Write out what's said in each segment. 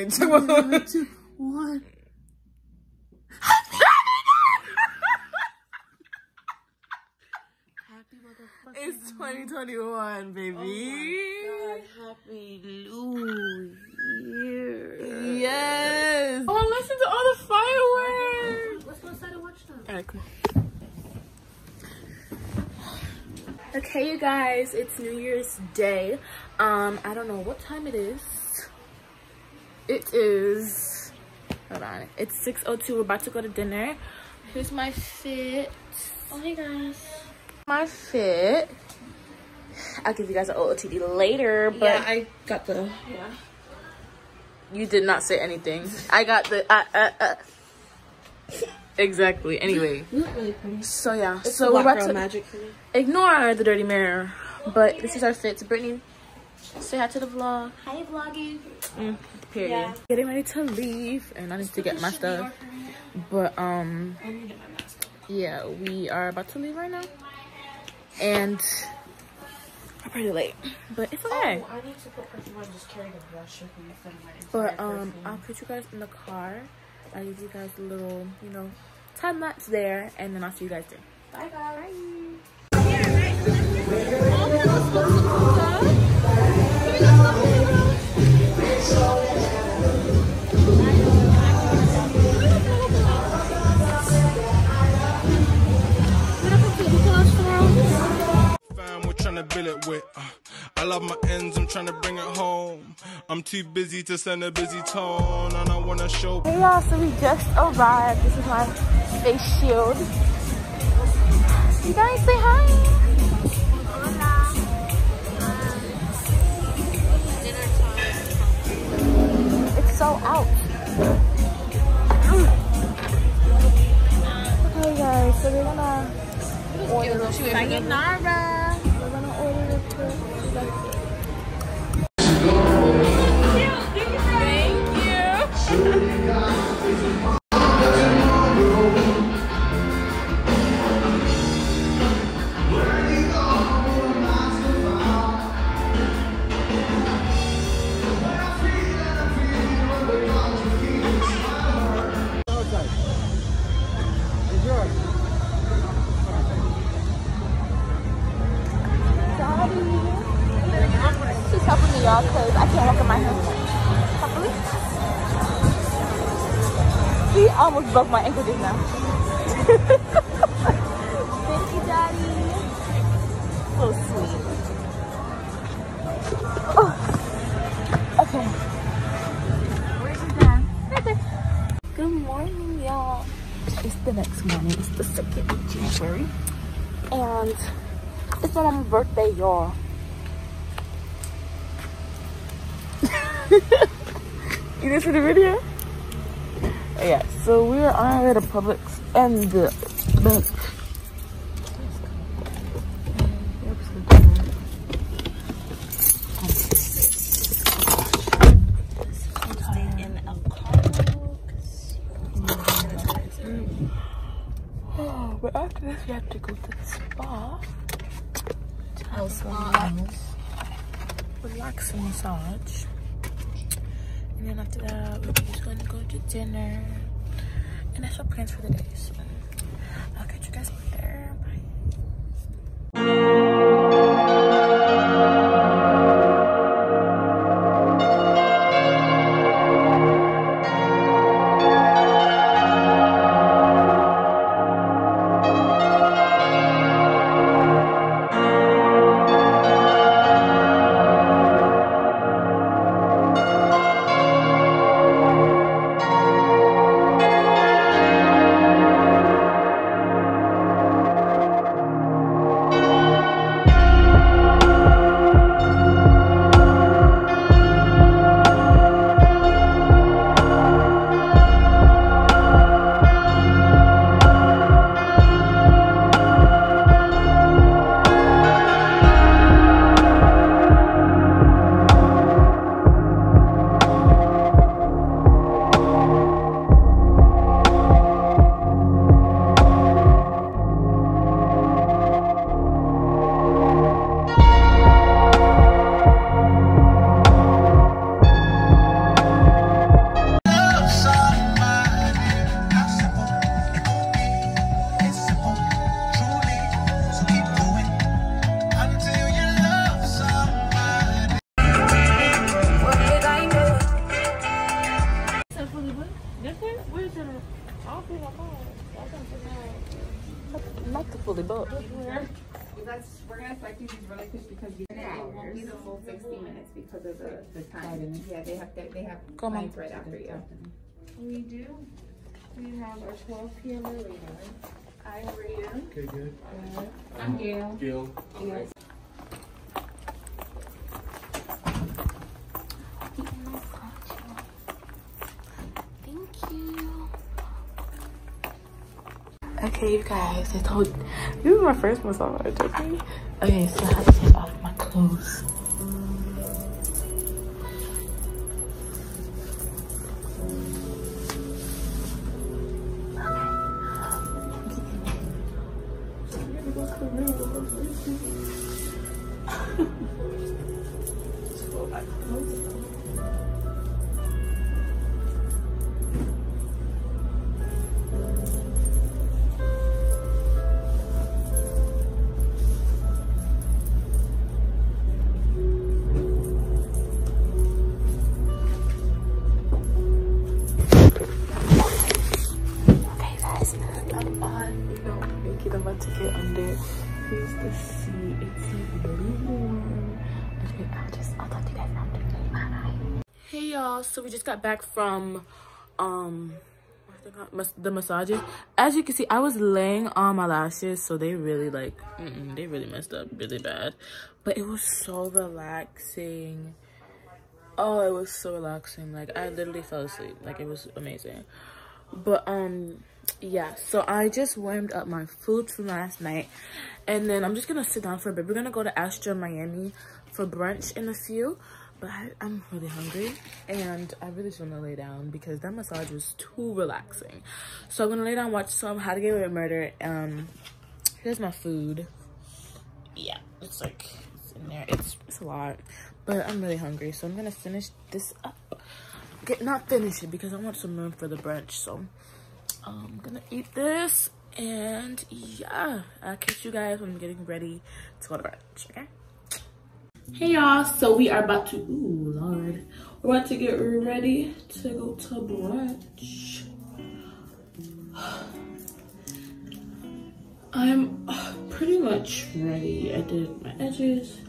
3, 2, 1. 2, 1. It's 2021, baby. Oh my God, happy New Year. Yes. Oh, listen to all the fireworks. Let's go outside and watch them. All right, cool. Okay, you guys, it's New Year's Day. I don't know what time it is. It is, hold on, it's 6:02. We're about to go to dinner. Here's my fit. Oh, hey guys. My fit. I'll give you guys an OOTD later, but Yeah, I got the, you did not say anything. I got the exactly. Anyway, You look really pretty. so yeah, It's so we're about to magic for me. ignore the dirty mirror, but this is our fits. Brittany, say hi to the vlog. Hi, vlogging. Period. Yeah. Getting ready to leave, and I need to get my stuff. But I need to get my mask on. yeah, we are about to leave right now, and we're pretty late, but it's okay. Oh, I need to put perfume on. Just carry the brush with me from my But perfume. I'll put you guys in the car. I'll give you guys a little, you know, time lapse there, and then I'll see you guys there. Bye, guys. We're trying to bill it with. I love my ends, I'm trying to bring it home. I'm too busy to send a busy tone, and I wanna show. Hey y'all, so we just arrived. This is my face shield. You guys say hi. It's so out. Okay guys, so we're gonna order sayonara. We're gonna order it too. She's helping me, y'all, because I can't walk in my hands. Properly. See, I almost broke my ankle just now. Thank you, Daddy. So sweet. Oh. Okay. Where's your dad? Right there. Good morning, y'all. It's the next morning. It's the 2nd of January. And it's my mom's birthday, y'all. You didn't see the video? Yeah, so we're on our way to Publix and the but after this we have to go to the spa. Relax and massage. And then after that, we're just going to go to dinner. And that's our plans for the day. So I'll catch you guys later. Bye. Not the fully booked. We're gonna start these really quick because it won't be the full 60 minutes because of the time. Yeah, they have clients right after you. We do. We have our 12 p.m. early night. I'm Rita. Okay, good. I'm Gail. Gil. Yes. Thank you. Okay, you guys, I told this is my first massage, okay? Okay, so I have to take off my clothes. Here's the sea. It's really warm. Okay, I'll talk to you guys after. Bye. Hey y'all, so we just got back from the massages. As you can see, I was laying on my lashes, so they really like they really messed up really bad. But it was so relaxing. Oh, it was so relaxing. Like I literally fell asleep. Like it was amazing. But yeah, so I just warmed up my food from last night, and then I'm just gonna sit down for a bit. We're gonna go to Astra Miami for brunch in a few, but I'm really hungry and I really just want to lay down because that massage was too relaxing. So I'm gonna lay down, watch some How to Get Away with Murder. Here's my food. Yeah, it's like it's in there. It's a lot, but I'm really hungry, so I'm gonna finish this up. Not finish it because I want some room for the brunch, so I'm gonna eat this, and yeah, I'll catch you guys when I'm getting ready to go to brunch. Okay. Hey y'all, so we are about to we're about to get ready to go to brunch. I'm pretty much ready. I did my edges,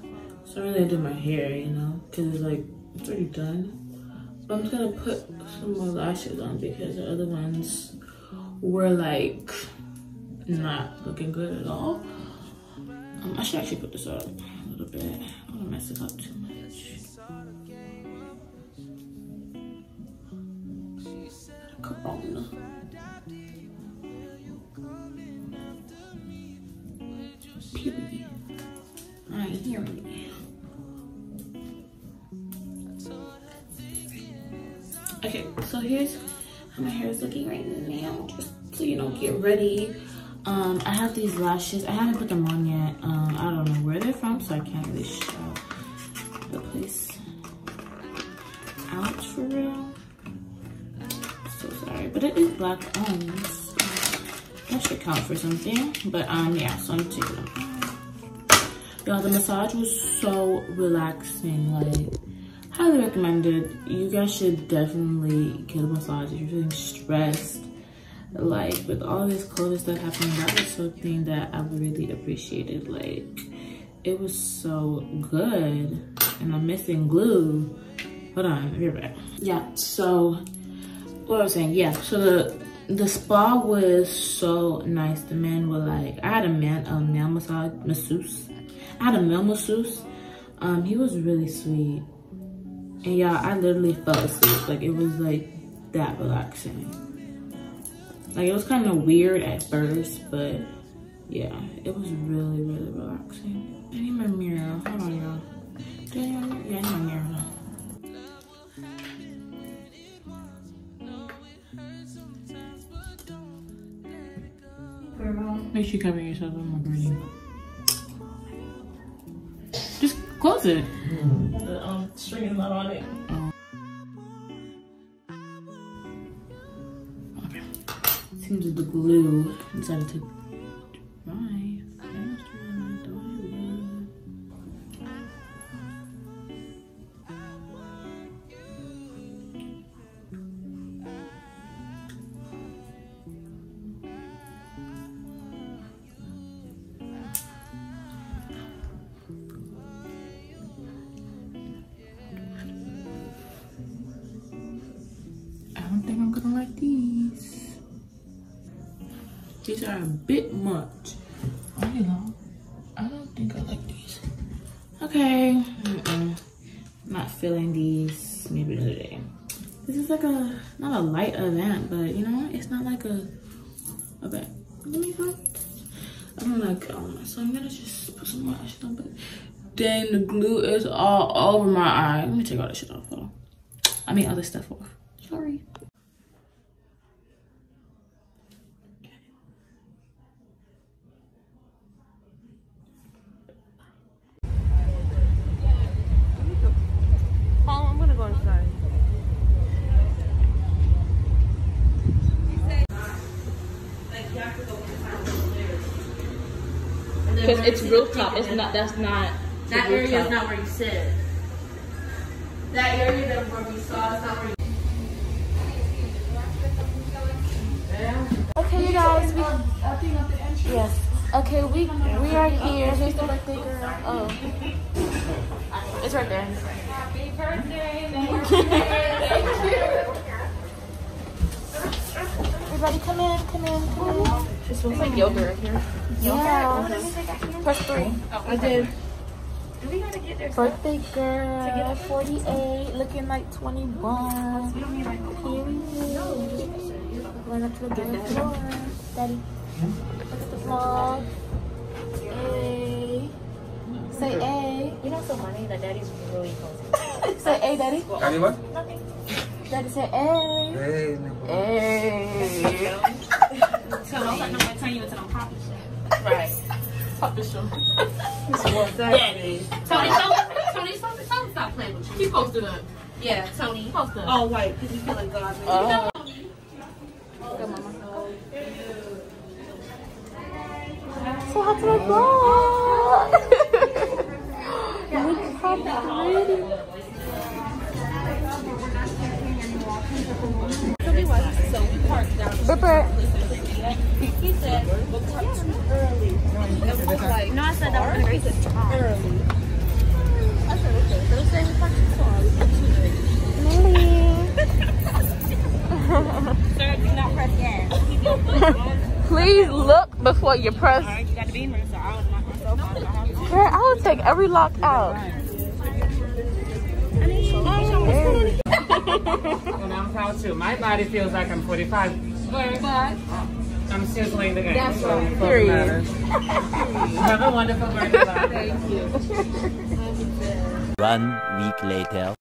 so really I did my hair, you know, because it's like it's already done. I'm just gonna put some more lashes on because the other ones were like not looking good at all. I should actually put this up a little bit. I don't wanna mess it up too much. Corona. Period. I ain't hearing it. Okay, so here's how my hair is looking right now, just so you know, get ready. I have these lashes. I haven't put them on yet. I don't know where they're from, so I can't really show the place out for real. So sorry, but it is black owned, so that should count for something. But yeah, so I'm taking them out. Y'all, the massage was so relaxing, like highly recommended. You guys should definitely get a massage if you're feeling stressed. Like with all this COVID stuff happening, that was something that I really appreciated. Like it was so good, and I'm missing glue. Hold on, I'll be right back. Yeah, so what I was saying, yeah, so the spa was so nice. The men were like, I had a male masseuse. I had a male masseuse. He was really sweet. And yeah, I literally fell asleep. Like it was like that relaxing. Like it was kind of weird at first, but yeah, it was really, really relaxing. I need my mirror. Hold on, y'all. Do I need my mirror? Yeah, I need my mirror. Make sure you cover yourself with my birdie. Just close it. The string is not on it. Oh. Okay. Seems that the glue decided to dry faster than I thought it would. These are a bit much. Oh, you know, I don't think I like these. Okay, not feeling these. Maybe another day. This is like a, not a light event, but you know, it's not like a event. Let me go. I'm gonna go, so I'm gonna just put some more shit on, but dang, the glue is all over my eye. Let me take all this shit off. Hold on. I mean, other stuff off. Sorry. I'm gonna go inside. Because it's rooftop. It's not. That's not. That area is not where you sit. That area that where we saw is not where you. Okay, you guys. Yes. Okay, we are here. Here's the birthday girl. Oh, it's right there. Happy birthday! Thank you. Everybody, come in. Come in. Come in. It smells like yogurt here. Yeah. Press 3. Oh, I did. Do we gotta get there? Birthday girl, 48, looking like 21. Here we go. Going up to the third floor. Daddy, what's the vlog? Hey. Say A. You know, so funny that Daddy's really close. Say A, Daddy. Daddy what? Nothing. Daddy, say A. Hey, Hey. So I'm not gonna turn you into a pop show. Right. Pop the show. Daddy. Tony, stop playing with you. He posted up. Yeah, Tony. Post up. Oh, right, because you feel like God. Oh. Go, mama. Say hi to my vlog. Look how pretty. So we parked down. Bipper. He said, early. No, I said that we're going to race it early. I said, okay. So say we parked too early. Sir, do not press gas. Please look before you press. All right, you got the beamer, so I'll knock myself out. Girl, I will take every lock out. And I'm proud too. My body feels like I'm 45, but I'm still playing the game. That's so right. Period. have a wonderful birthday. Thank you. 1 week later.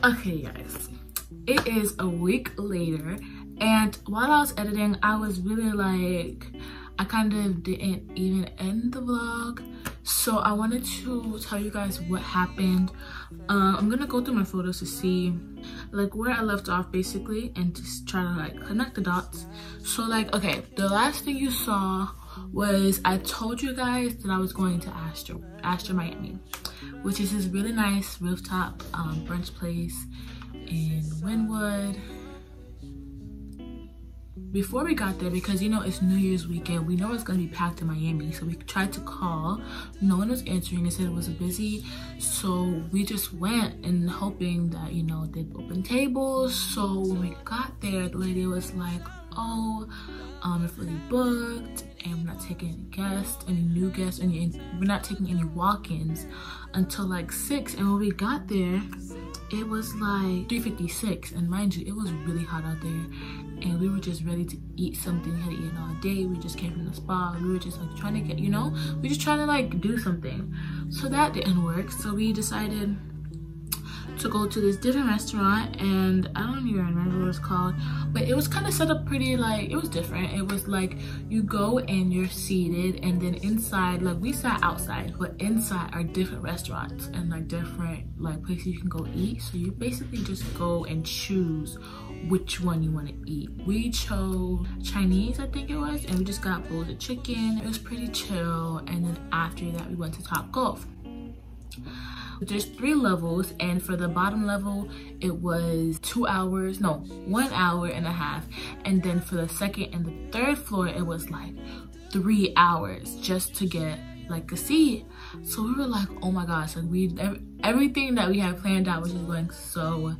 Okay, guys. It is a week later, and while I was editing, I was really like, I kind of didn't even end the vlog. So I wanted to tell you guys what happened. I'm gonna go through my photos to see like where I left off basically, and just try to like connect the dots. So like, okay, the last thing you saw was I told you guys that I was going to Astra Miami, which is this really nice rooftop brunch place in Wynwood. Before we got there, because you know it's New Year's weekend, we know it's gonna be packed in Miami, so we tried to call. No one was answering. They said it was busy, so we just went and hoping that, you know, they'd open tables. So when we got there, the lady was like, oh, we're fully booked and we're not taking any guests, any new guests, and we're not taking any walk-ins until like 6. And when we got there, it was like 3:56, and mind you, it was really hot out there, and we were just ready to eat something. We had eaten all day. We just came from the spa. We were just like trying to get, you know, we just trying to like do something. So that didn't work, so we decided to go to this different restaurant, and I don't even remember what it's called, but it was kind of set up pretty, like, it was different. It was like you go and you're seated, and then inside, like, we sat outside, but inside are different restaurants and like different like places you can go eat. So you basically just go and choose which one you want to eat. We chose Chinese, I think it was, and we just got bowls of chicken. It was pretty chill. And then after that, we went to Top Golf. There's 3 levels, and for the bottom level it was 1 hour and a half, and then for the second and the third floor it was like 3 hours just to get like a seat. So we were like, oh my gosh, like everything that we had planned out was just going so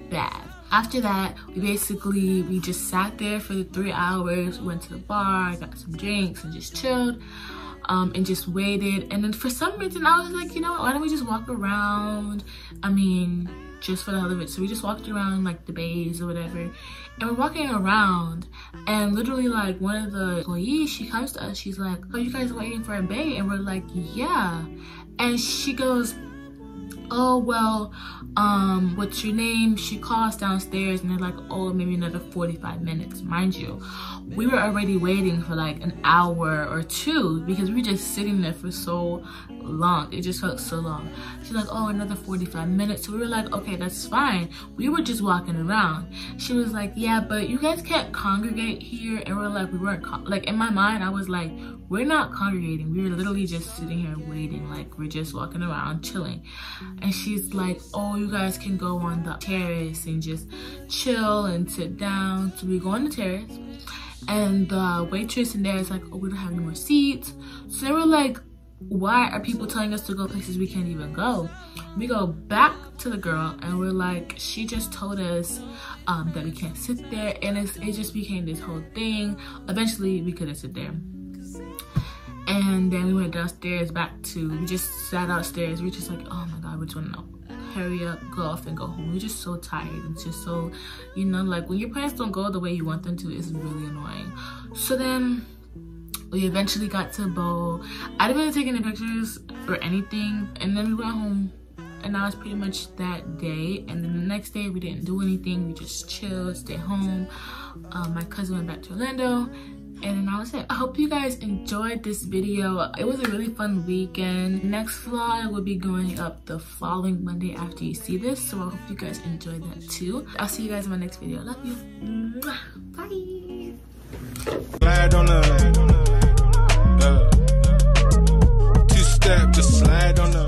bad. After that, we just sat there for the 3 hours, went to the bar, got some drinks and just chilled. And just waited. And then for some reason I was like, you know what, why don't we just walk around? I mean, just for the hell of it. So we just walked around like the bays or whatever, and we're walking around, and literally like one of the employees, she comes to us, she's like, oh, you guys waiting for a bay? And we're like, yeah. And she goes, oh well, what's your name? She calls downstairs, and they're like, oh, maybe another 45 minutes. Mind you, we were already waiting for like an hour or two because we were just sitting there for so long. It just felt so long. She's like, oh, another 45 minutes. So we were like, okay, that's fine. We were just walking around. She was like, yeah, but you guys can't congregate here. And we're like, we weren't, like in my mind, I was like, we're not congregating. We were literally just sitting here waiting. Like we're just walking around chilling. And she's like, oh, you guys can go on the terrace and just chill and sit down. So we go on the terrace, and the waitress in there is like, oh, we don't have any more seats. So they were like, why are people telling us to go places we can't even go? We go back to the girl, and we're like, she just told us that we can't sit there, and it just became this whole thing. Eventually we couldn't sit there, and then we went downstairs we just sat outstairs. We were just like, oh my god, we just want to hurry up, go off and go home. We're just so tired. It's just so, you know, like when your plans don't go the way you want them to, it's really annoying. So then we eventually got to bowl. I didn't really take any pictures or anything, and then we went home, and that was pretty much that day. And then the next day we didn't do anything. We just chilled, stayed home. My cousin went back to Orlando, and then I was it. I hope you guys enjoyed this video. It was a really fun weekend. Next vlog will be going up the following Monday after you see this, so I hope you guys enjoyed that too. I'll see you guys in my next video. Love you. Bye. Slide on the two-step, just slide on the